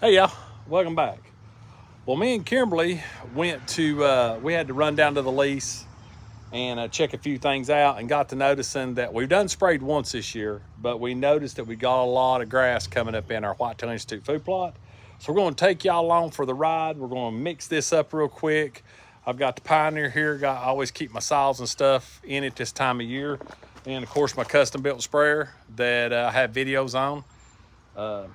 Hey y'all, welcome back. Well, me and Kimberly went to, we had to run down to the lease and check a few things out, and got to noticing that we've done sprayed once this year, but we noticed that we got a lot of grass coming up in our Whitetail Institute food plot. So we're gonna take y'all along for the ride. We're gonna mix this up real quick. I've got the Pioneer here. I always keep my saws and stuff in it this time of year. And of course my custom built sprayer that I have videos on.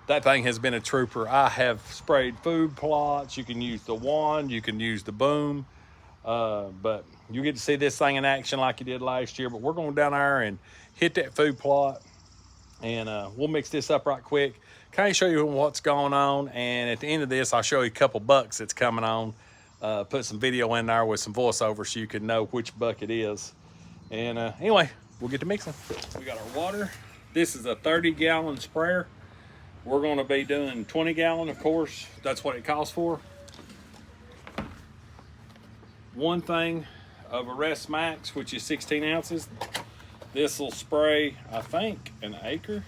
That thing has been a trooper. I have sprayed food plots. You can use the wand, you can use the boom, but you get to see this thing in action like you did last year. But we're going down there and hit that food plot, and we'll mix this up right quick, kind of show you what's going on, and at the end of this I'll show you a couple bucks that's coming on. Put some video in there with some voiceover so you can know which buck it is. And anyway, we'll get to mixing. We got our water. This is a 30-gallon sprayer. We're going to be doing 20-gallon, of course. That's what it calls for. One thing of Arrest Max, which is 16 ounces. This will spray, I think, an acre.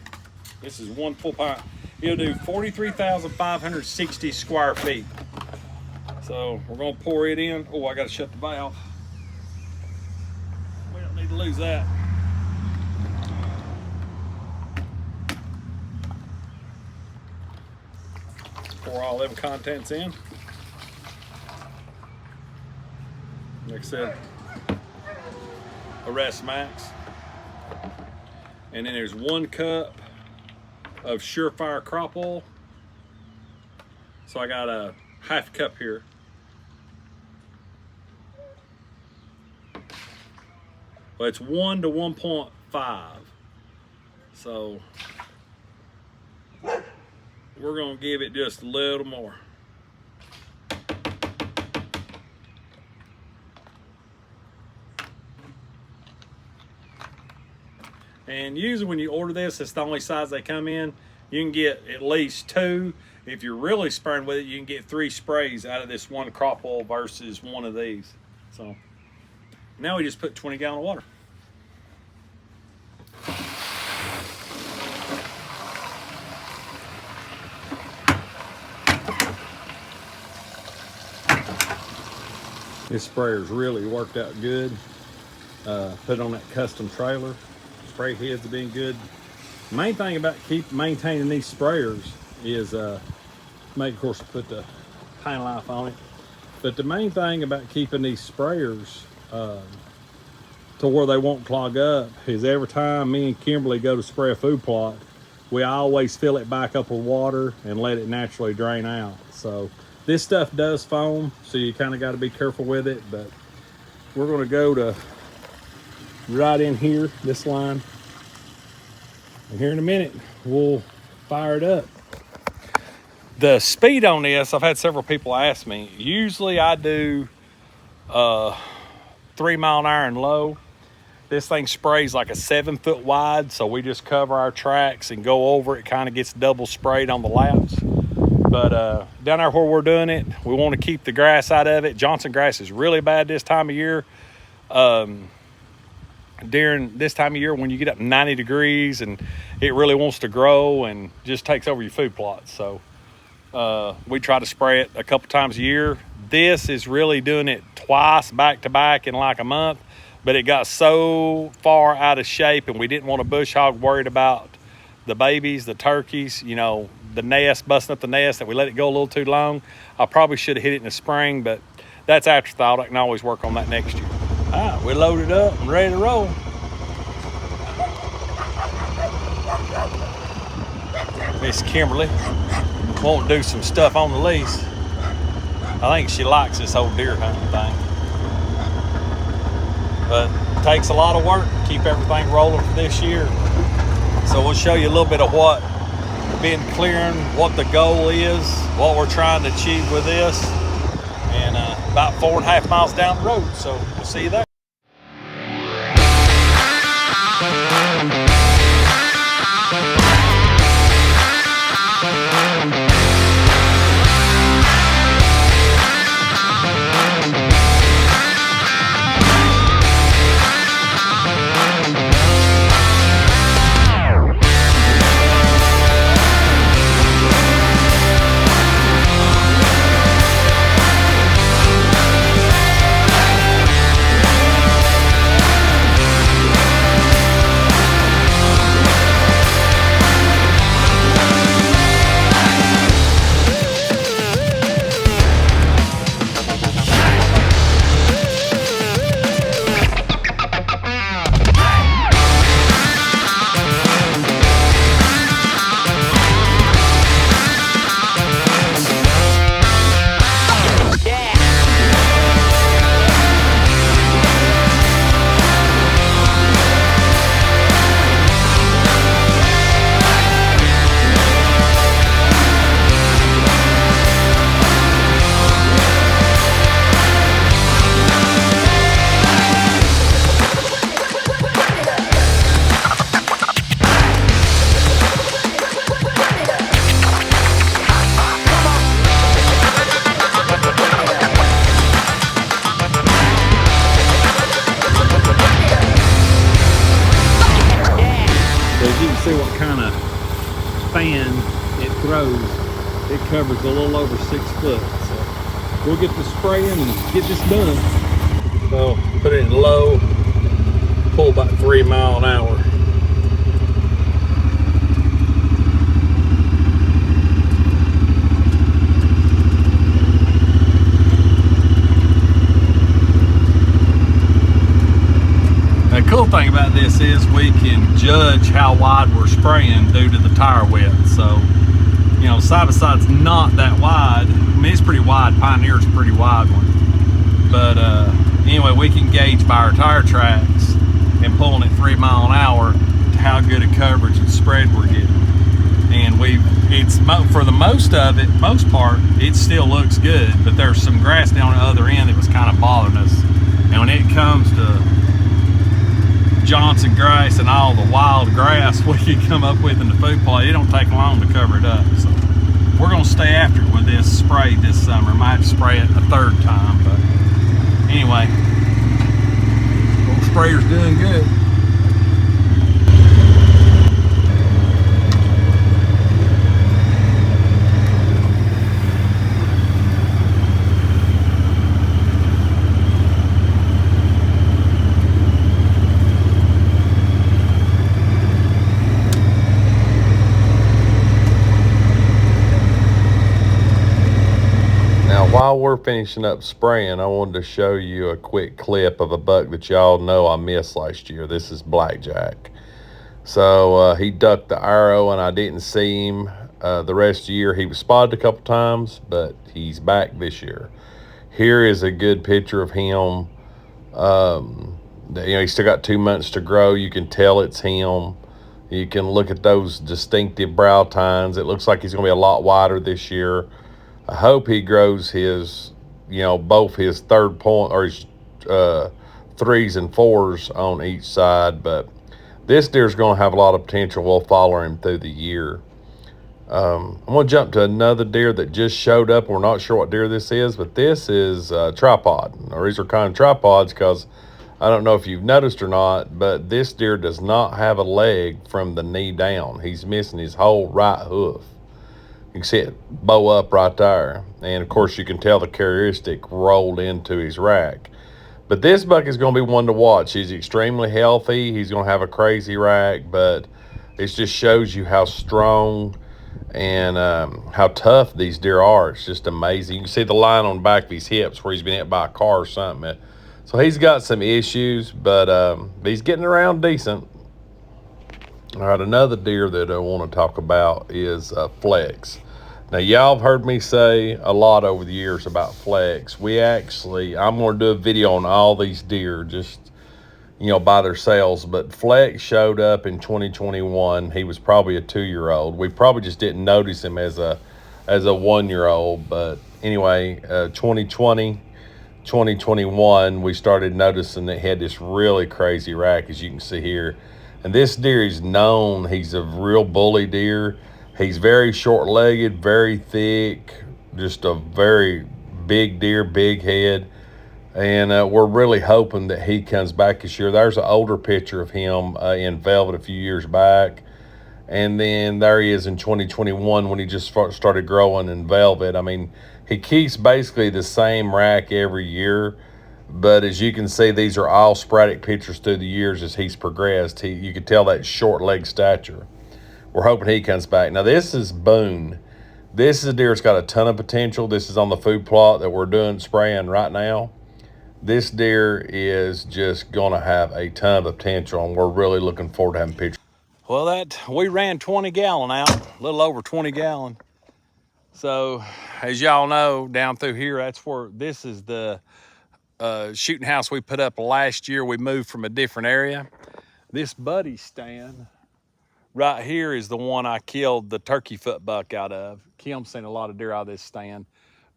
This is one full pint. It'll do 43,560 square feet. So we're going to pour it in. Oh, I got to shut the valve. We don't need to lose that. Pour all them contents in. Like I said, Arrest Max. And then there's 1 cup of Surefire crop oil. So I got a half cup here. Well, it's 1 to 1.5. So we're gonna give it just a little more. And usually when you order this, it's the only size they come in. You can get at least 2. If you're really spraying with it, you can get 3 sprays out of this 1 crop oil versus 1 of these. So now we just put 20-gallon of water. This sprayer's really worked out good. Put on that custom trailer. Spray heads have been good. The main thing about maintaining these sprayers is, of course, put the Piney life on it. But the main thing about keeping these sprayers to where they won't clog up is every time me and Kimberly go to spray a food plot, we always fill it back up with water and let it naturally drain out. So this stuff does foam, so you kind of got to be careful with it, but we're going to go to right in here, this line. And here in a minute, we'll fire it up. The speed on this, I've had several people ask me. Usually I do 3 mile an hour and low. This thing sprays like a 7 foot wide, so we just cover our tracks and go over it. Kind of gets double sprayed on the laps. But down there where we're doing it, we want to keep the grass out of it. Johnson grass is really bad this time of year. During this time of year when you get up 90 degrees and it really wants to grow and just takes over your food plots. So we try to spray it a couple times a year. This is really doing it twice back to back in like a month, but it got so far out of shape and we didn't want a bush hog worried about the babies, the turkeys, you know, the nest, busting up the nest, that we let it go a little too long. I probably should have hit it in the spring, but that's afterthought. I can always work on that next year. All right, we're loaded up and ready to roll. Miss Kimberly won't do some stuff on the lease. I think she likes this whole deer hunting thing. But it takes a lot of work to keep everything rolling for this year. So we'll show you a little bit of what been clearing, what the goal is, what we're trying to achieve with this, and about 4.5 miles down the road. So we'll see you there. It covers a little over 6 foot. So we'll get the spraying and get this done. So put it in low, pull about 3 miles an hour. The cool thing about this is we can judge how wide we're spraying due to the tire width. So, you know, side by side's not that wide. I mean, it's pretty wide. Pioneer's a pretty wide one. But anyway, we can gauge by our tire tracks and pulling at 3 miles an hour to how good a coverage and spread we're getting. And it's for the most part, it still looks good. But there's some grass down the other end that was kind of bothering us. And when it comes to Johnson grass and all the wild grass we could come up with in the food plot, it don't take long to cover it up. So we're gonna stay after it with this spray this summer. Might spray it a third time, but anyway, old sprayer's doing good. While we're finishing up spraying, I wanted to show you a quick clip of a buck that y'all know I missed last year. This is Blackjack. So he ducked the arrow and I didn't see him the rest of the year. He was spotted a couple times, but he's back this year. Here is a good picture of him. You know, he's still got 2 months to grow. You can tell it's him. You can look at those distinctive brow tines. It looks like he's going to be a lot wider this year. I hope he grows his, you know, both his third point or his 3s and 4s on each side. But this deer's going to have a lot of potential. We'll follow him through the year. I'm going to jump to another deer that just showed up. We're not sure what deer this is, but this is a tripod. Or these are kind of tripods because I don't know if you've noticed or not, but this deer does not have a leg from the knee down. He's missing his whole right hoof. You can see it bow up right there. And of course you can tell the characteristic rolled into his rack. But this buck is going to be one to watch. He's extremely healthy. He's going to have a crazy rack, but it just shows you how strong and how tough these deer are. It's just amazing. You can see the line on the back of his hips where he's been hit by a car or something. So he's got some issues, but he's getting around decent. All right, another deer that I want to talk about is Flex. Now, y'all have heard me say a lot over the years about Flex. I'm going to do a video on all these deer, just, you know, by themselves. But Flex showed up in 2021. He was probably a 2-year-old. We probably just didn't notice him as a 1-year-old. But anyway, 2020, 2021, we started noticing that he had this really crazy rack, as you can see here. And this deer is known, he's a real bully deer. He's very short-legged, very thick, just a very big deer, big head. And we're really hoping that he comes back this year. There's an older picture of him in velvet a few years back. And then there he is in 2021 when he just started growing in velvet. I mean, he keeps basically the same rack every year. But as you can see, these are all sporadic pictures through the years as he's progressed. You can tell that short leg stature. We're hoping he comes back. Now, this is Boone. This is a deer that's got a ton of potential. This is on the food plot that we're doing spraying right now. This deer is just going to have a ton of potential, and we're really looking forward to having pictures. Well, we ran 20 gallon out, a little over 20 gallon. So, as y'all know, down through here, this is the shooting house we put up last year. We moved from a different area. This buddy stand right here is the one I killed the turkey foot buck out of. Kim's seen a lot of deer out of this stand.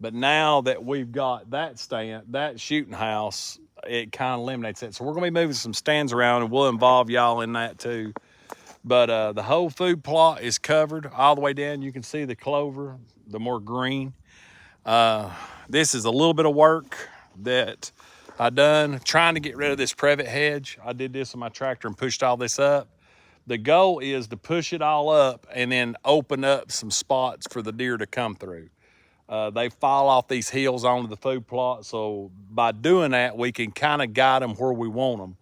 But now that we've got that stand, that shooting house, it kind of eliminates it. So we're going to be moving some stands around, and we'll involve y'all in that too. But the whole food plot is covered all the way down. You can see the clover, the more green. This is a little bit of work that I done trying to get rid of this privet hedge. I did this with my tractor and pushed all this up. The goal is to push it all up and then open up some spots for the deer to come through. They fall off these hills onto the food plot, so by doing that, we can kind of guide them where we want them.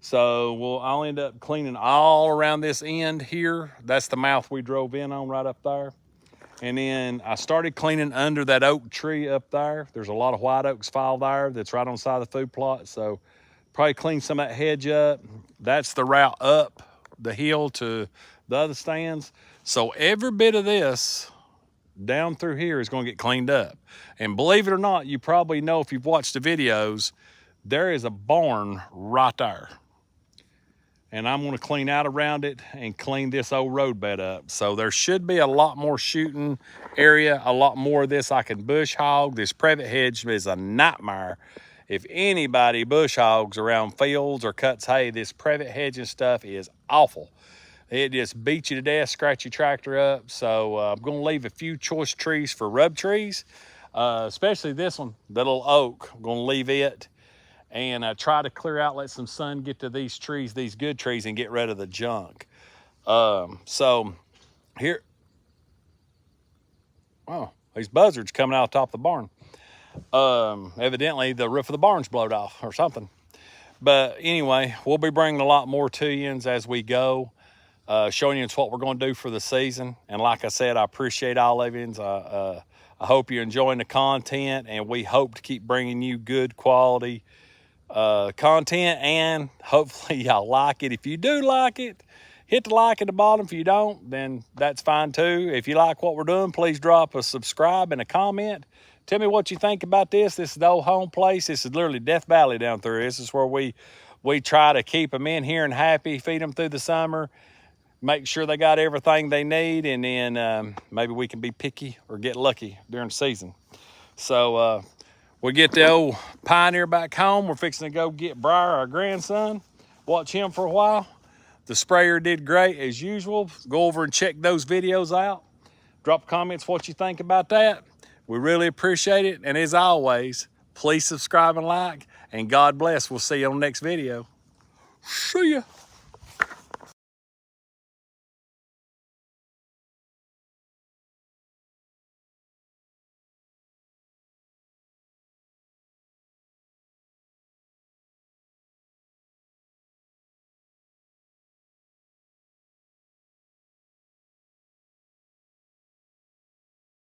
So I'll end up cleaning all around this end here. That's the mouth we drove in on right up there. And then I started cleaning under that oak tree up there. There's a lot of white oaks fall there that's right on the side of the food plot. So probably clean some of that hedge up. That's the route up the hill to the other stands. So every bit of this down through here is going to get cleaned up. And believe it or not, you probably know if you've watched the videos, there is a barn right there. And I'm going to clean out around it and clean this old road bed up. So there should be a lot more shooting area, a lot more of this I can bush hog. This privet hedge is a nightmare. If anybody bush hogs around fields or cuts hay, this privet hedging stuff is awful. It just beats you to death, scratch your tractor up. So I'm going to leave a few choice trees for rub trees, especially this one, the little oak. I'm going to leave it and try to clear out, let some sun get to these trees, these good trees, and get rid of the junk. So here, oh, these buzzards coming out the top of the barn. Evidently the roof of the barn's blowed off or something. But anyway, we'll be bringing a lot more to you as we go, showing you what we're going to do for the season. And like I said, I appreciate all of you. I hope you're enjoying the content, and we hope to keep bringing you good quality content, and hopefully y'all like it. If you do like it, hit the like at the bottom. If you don't, then that's fine too. If you like what we're doing, please drop a subscribe and a comment. Tell me what you think about this. This is the old home place. This is literally Death Valley down through. This is where we try to keep them in here and happy, feed them through the summer, make sure they got everything they need, and then maybe we can be picky or get lucky during the season. So we get the old Pioneer back home. We're fixing to go get Briar, our grandson, watch him for a while. The sprayer did great as usual. Go over and check those videos out. Drop comments what you think about that. We really appreciate it. And as always, please subscribe and like, and God bless. We'll see you on the next video. See ya.